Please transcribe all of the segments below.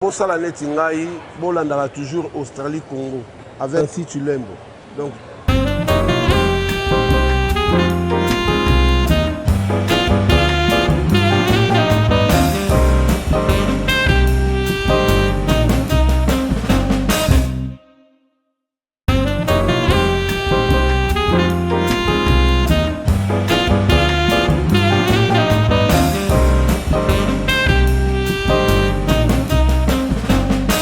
Bosala neti ngai, bolandaka toujours Australie Congo avec si tu l'aimes. Donc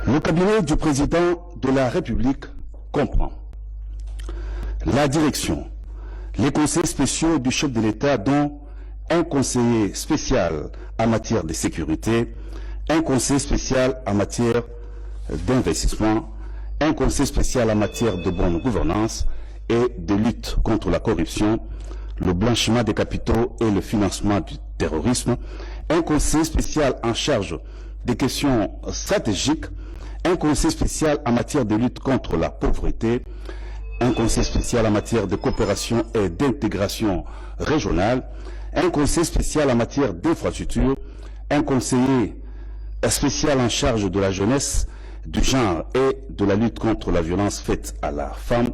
le cabinet du président de la République comprend la direction, les conseils spéciaux du chef de l'État, dont un conseiller spécial en matière de sécurité, un conseiller spécial en matière d'investissement, un conseiller spécial en matière de bonne gouvernance et de lutte contre la corruption, le blanchiment des capitaux et le financement du terrorisme, un conseiller spécial en charge des questions stratégiques, un conseil spécial en matière de lutte contre la pauvreté, un conseil spécial en matière de coopération et d'intégration régionale, un conseil spécial en matière d'infrastructure, un conseiller spécial en charge de la jeunesse, du genre et de la lutte contre la violence faite à la femme,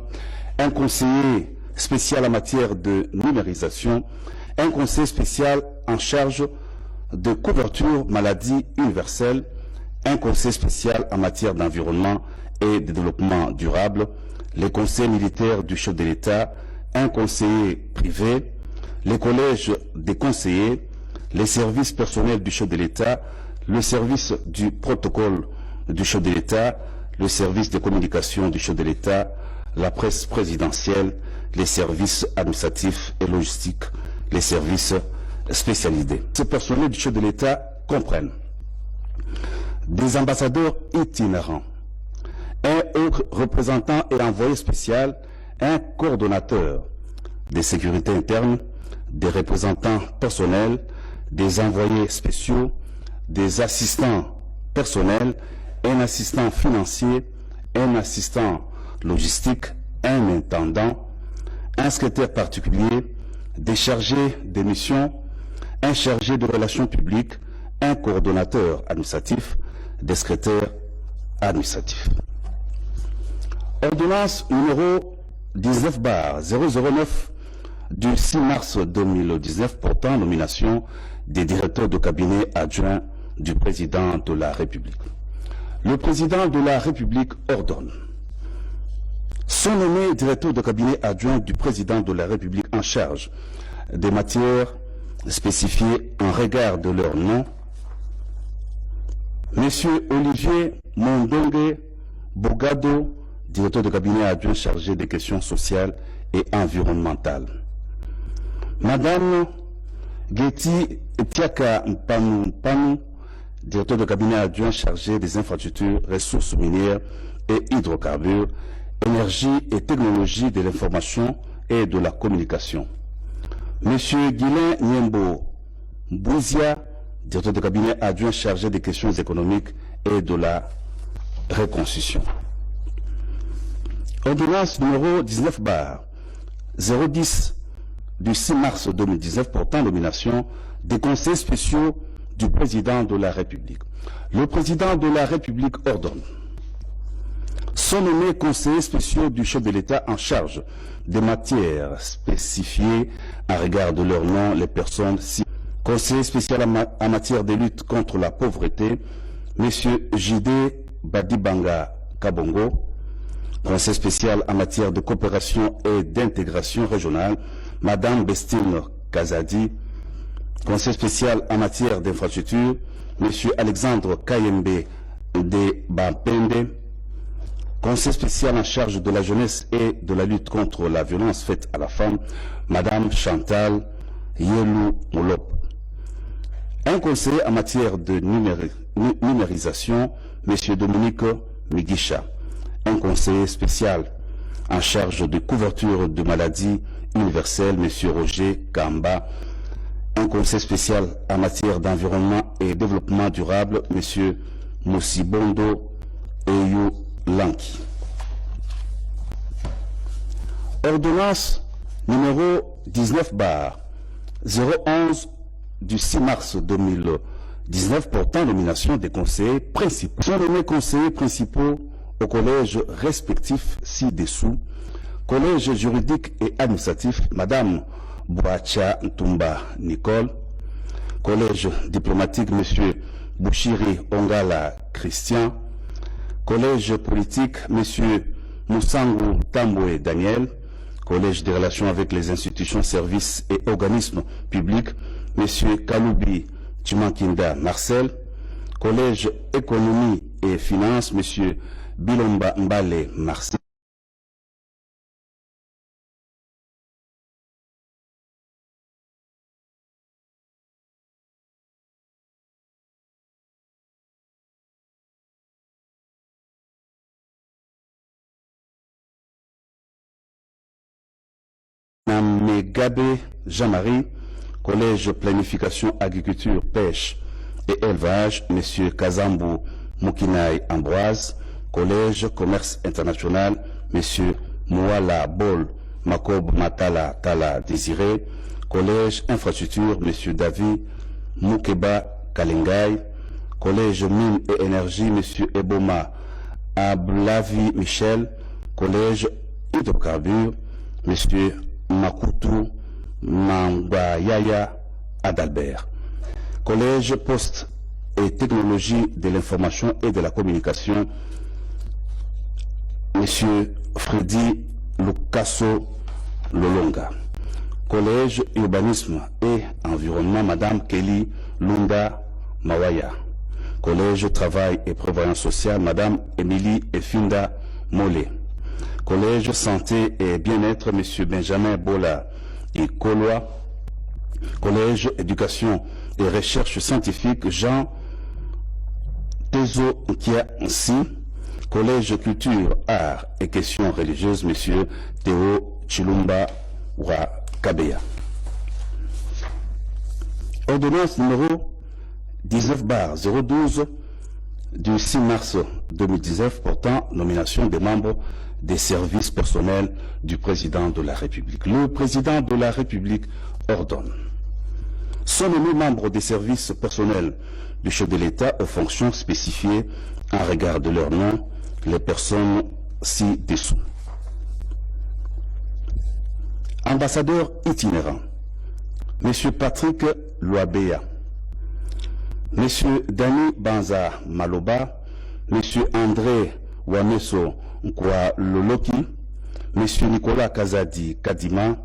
un conseiller spécial en matière de numérisation, un conseiller spécial en charge de couverture maladie universelle, un conseil spécial en matière d'environnement et de développement durable, les conseils militaires du chef de l'État, un conseiller privé, les collèges des conseillers, les services personnels du chef de l'État, le service du protocole du chef de l'État, le service de communication du chef de l'État, la presse présidentielle, les services administratifs et logistiques, les services spécialisés. Ces personnels du chef de l'État comprennent des ambassadeurs itinérants, un représentant et envoyé spécial, un coordonnateur des sécurités internes, des représentants personnels, des envoyés spéciaux, des assistants personnels, un assistant financier, un assistant logistique, un intendant, un secrétaire particulier, des chargés de mission, un chargé de relations publiques, un coordonnateur administratif, des secrétaires administratifs. Ordonnance numéro 19/009 du 6 mars 2019 portant nomination des directeurs de cabinet adjoints du président de la République. Le président de la République ordonne sont nommés directeurs de cabinet adjoints du président de la République en charge des matières spécifiées en regard de leur nom: Monsieur Olivier Mondongue Bogado, directeur de cabinet adjoint chargé des questions sociales et environnementales. Madame Getty Tiaka Mpanu, directeur de cabinet adjoint chargé des infrastructures, ressources minières et hydrocarbures, énergie et technologie de l'information et de la communication. Monsieur Guilain Niembo Bouzia, directeur de cabinet adjoint chargé des questions économiques et de la reconstruction. Ordonnance numéro 19/010 du 6 mars 2019 portant nomination des conseils spéciaux du président de la République. Le président de la République ordonne sont nommés conseillers spéciaux du chef de l'État en charge des matières spécifiées en regard de leur nom les personnes ci. Conseiller spécial en matière de lutte contre la pauvreté, M. J.D. Badibanga Kabongo. Conseil spécial en matière de coopération et d'intégration régionale, Mme Bestine Kazadi. Conseil spécial en matière d'infrastructure, M. Alexandre Kayembe de Bampende. Conseil spécial en charge de la jeunesse et de la lutte contre la violence faite à la femme, Mme Chantal Yelou Moulop. Un conseiller en matière de numérisation, M. Dominique Migisha. Un conseiller spécial en charge de couverture de maladies universelles, M. Roger Kamba. Un conseiller spécial en matière d'environnement et développement durable, M. Mosibondo Eyu Lanki. Ordonnance numéro 19/011 du 6 mars 19 portant nomination des conseillers principaux. Sont nommés conseillers principaux au collège respectif ci-dessous. Collège juridique et administratif, Madame Boacha Ntumba Nicole. Collège diplomatique, Monsieur Bouchiri Ongala Christian. Collège politique, Monsieur Moussangu Tamboué Daniel. Collège des relations avec les institutions, services et organismes publics, Monsieur Kaloubi Chimankinda Marcel. Collège économie et finances, Monsieur Bilomba Mbale Marcel. Megabe Jean-Marie, Collège Planification, Agriculture, Pêche et Élevage, M. Kazambu Moukinai Ambroise. Collège Commerce International, M. Mouala Bol Makob Matala Tala Désiré. Collège Infrastructure, M. David Moukeba Kalengay. Collège Mines et Énergie, M. Eboma Ablavi Michel. Collège Hydrocarbures, M. Makutu Mangbayaya Adalbert. Collège Poste et Technologie de l'Information et de la Communication, M. Freddy Lucasso Lolonga. Collège Urbanisme et Environnement, Madame Kelly Lunda Mawaya. Collège Travail et Prévoyance Sociale, Madame Émilie Efinda Molé. Collège Santé et Bien-être, M. Benjamin Bola et Koloa. Collège Éducation et Recherche Scientifique, Jean Tezo Kiansi. Collège Culture, Arts et Questions Religieuses, M. Théo Chilumba Kabeya. Ordonnance numéro 19/012 du 6 mars 2019 portant nomination des membres des services personnels du président de la République. Le président de la République ordonne. Sont nommés membres des services personnels du chef de l'État aux fonctions spécifiées en regard de leur nom, les personnes ci-dessous. Ambassadeur itinérant, M. Patrick Loabeya, M. Dani Banza Maloba, M. André Wameso Nkwa Loloki, M. Nicolas Kazadi Kadima,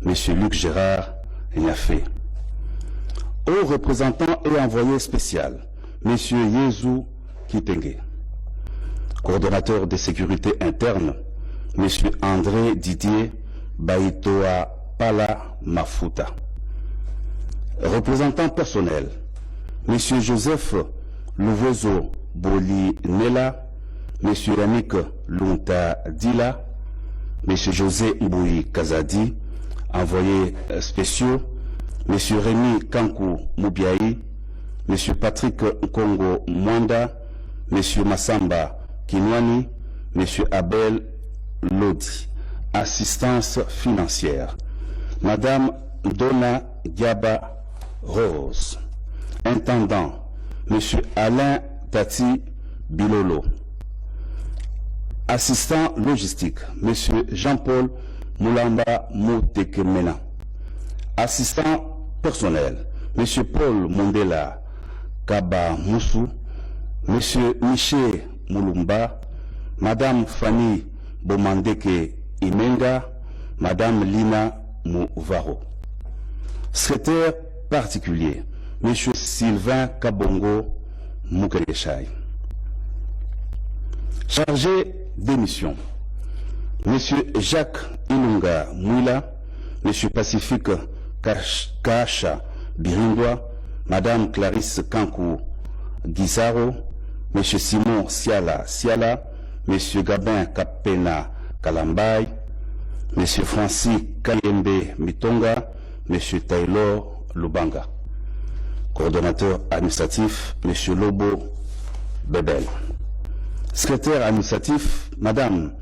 M. Luc Gérard Niafé. Au représentant et envoyé spécial, M. Yezu Kitenge. Coordonnateur de sécurité interne, M. André Didier Baitoa Pala Mafuta. Représentant personnel, M. Joseph Louvozo Boli Nela, M. Yannick Lunta Dila, M. José Mboui Kazadi, envoyés spéciaux, M. Rémi Kankou Moubiaï, M. Patrick Kongo Mwanda, M. Massamba Kinwani, M. Abel Lodi, assistance financière, Madame Donna Diaba Rose, intendant, M. Alain Tati Bilolo, assistant logistique, M. Jean-Paul Moulamba Moutekemena, assistant personnel, M. Paul Mondela Kaba Moussou, M. Miché Moulumba, Madame Fanny Bomandeke Imenga, Madame Lina Mouvaro. Secrétaire particulier, M. Sylvain Kabongo Moukelechai. Chargé des missions, M. Jacques Ilunga Mouila, M. Pacifique Kacha Birindwa, Madame Clarisse Kankou Gizaro, M. Simon Siala Siala, M. Gabin Kapena Kalambay, M. Francis Kayembe Mitonga, M. Taylor Lubanga. Coordonnateur administratif, M. Lobo Bebel. Secrétaire administratif, Madame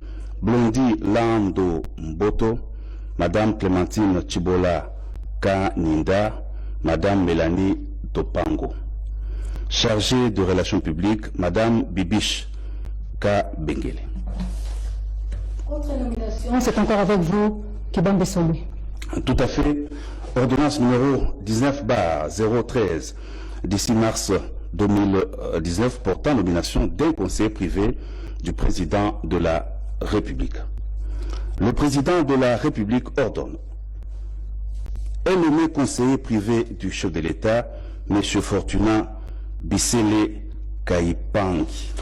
Blondi Lando Mboto, Madame Clémentine Chibola Kaninda, Madame Mélanie Topango. chargée de relations publiques, Madame Bibiche Kabengele. Autre nomination, c'est encore avec vous, Kibambe Solu. Tout à fait. Ordonnance numéro 19/013 du 6 mars 2019 portant nomination d'un conseiller privé du président de la République. Le président de la République ordonne est nommé conseiller privé du chef de l'État, M. Fortunat Bissele Kaipangi.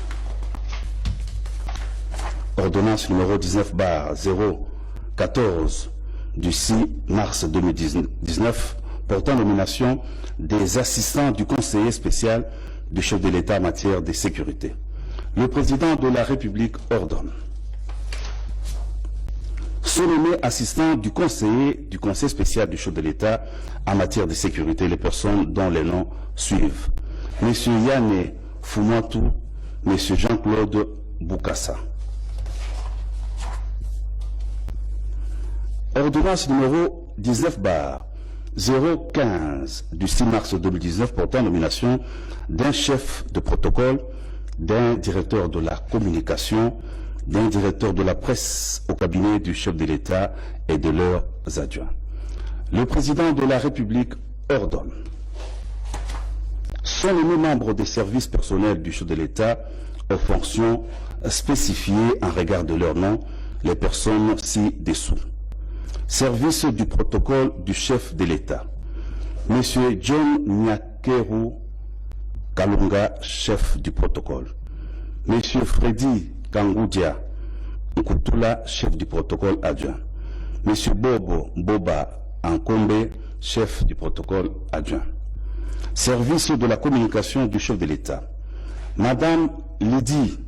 Ordonnance numéro 19/014 du 6 mars 2019 portant nomination des assistants du conseiller spécial du chef de l'État en matière de sécurité. Le président de la République ordonne sont nommés assistants du conseiller spécial du chef de l'État en matière de sécurité les personnes dont les noms suivent. M. Yane Fumatu, M. Jean-Claude Boukassa. Ordonnance numéro 19/015 du 6 mars 2019 portant nomination d'un chef de protocole, d'un directeur de la communication, d'un directeur de la presse au cabinet du chef de l'État et de leurs adjoints. Le président de la République ordonne sont nommés membres des services personnels du chef de l'État aux fonctions spécifiées en regard de leur nom, les personnes ci-dessous. Service du protocole du chef de l'État. M. John Nyakeru Kalunga, chef du protocole. M. Freddy Kangoudia Nkutula, chef du protocole adjoint. M. Bobo Boba Ankombe, chef du protocole adjoint. Service de la communication du chef de l'État. Madame Lydie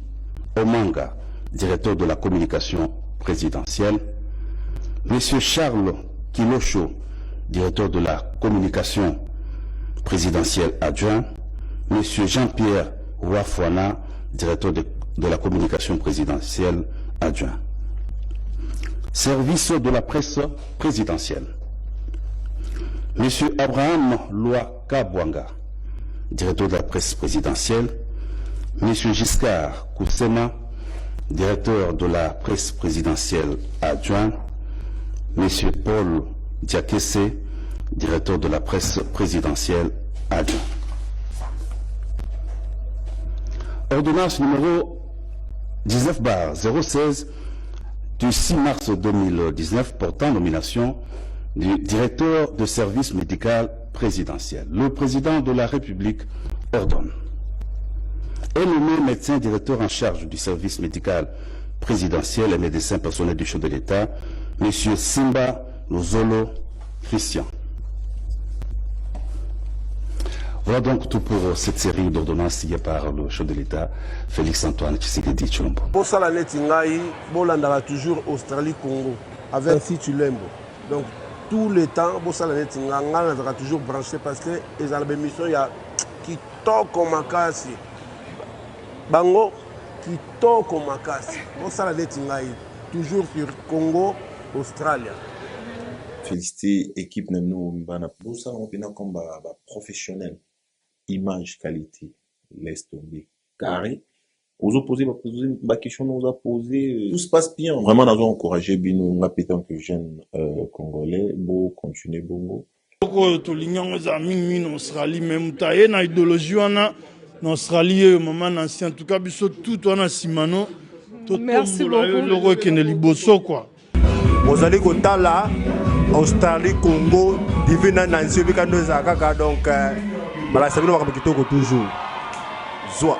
Omanga, directeur de la communication présidentielle. Monsieur Charles Kilocho, directeur de la communication présidentielle adjoint. Monsieur Jean-Pierre Ouafouana, directeur de la communication présidentielle adjoint. Service de la presse présidentielle. Monsieur Abraham Loa Kabwanga, directeur de la presse présidentielle. Monsieur Giscard Koussema, directeur de la presse présidentielle adjoint. Monsieur Paul Diakese, directeur de la presse présidentielle adjoint. Ordonnance numéro 19/016 du 6 mars 2019 portant nomination du directeur de service médical présidentiel. Le président de la République ordonne est nommé médecin directeur en charge du service médical présidentiel et médecin personnel du chef de l'État, M. Simba Lozolo Christian. Voilà donc tout pour cette série d'ordonnances signée par le chef de l'État, Félix-Antoine Tshisekedi Tshilombo. Pour ça, la Netingaï, Bolandara toujours Australie-Congo, avec ainsi Tulembo. Donc, tout le temps, pour ça, la Netingaï, on sera toujours branché parce que les albémissions, il y a qui toko makasi. Bango, qui toko makasi. Pour ça, la Netingaï, toujours sur Congo, Australie. Féliciter l'équipe de nous, pour ça, on est comme professionnel. Image, qualité, laisse tomber. Carré. Aux opposés, ma question nous a posé. Tout se passe bien. Vraiment, nous avons encouragé Bino, répétant que jeune congolais, beau, continuer bongo. En Australie, même taille, na idéologie, en Australie, maman ancien, en tout cas, tout en Simano. Merci beaucoup. Le roi qui est liboso, quoi. Vous allez compter là, Australie, Congo, divina Nancy, donc, voilà, c'est bien, on va toujours. Zoa.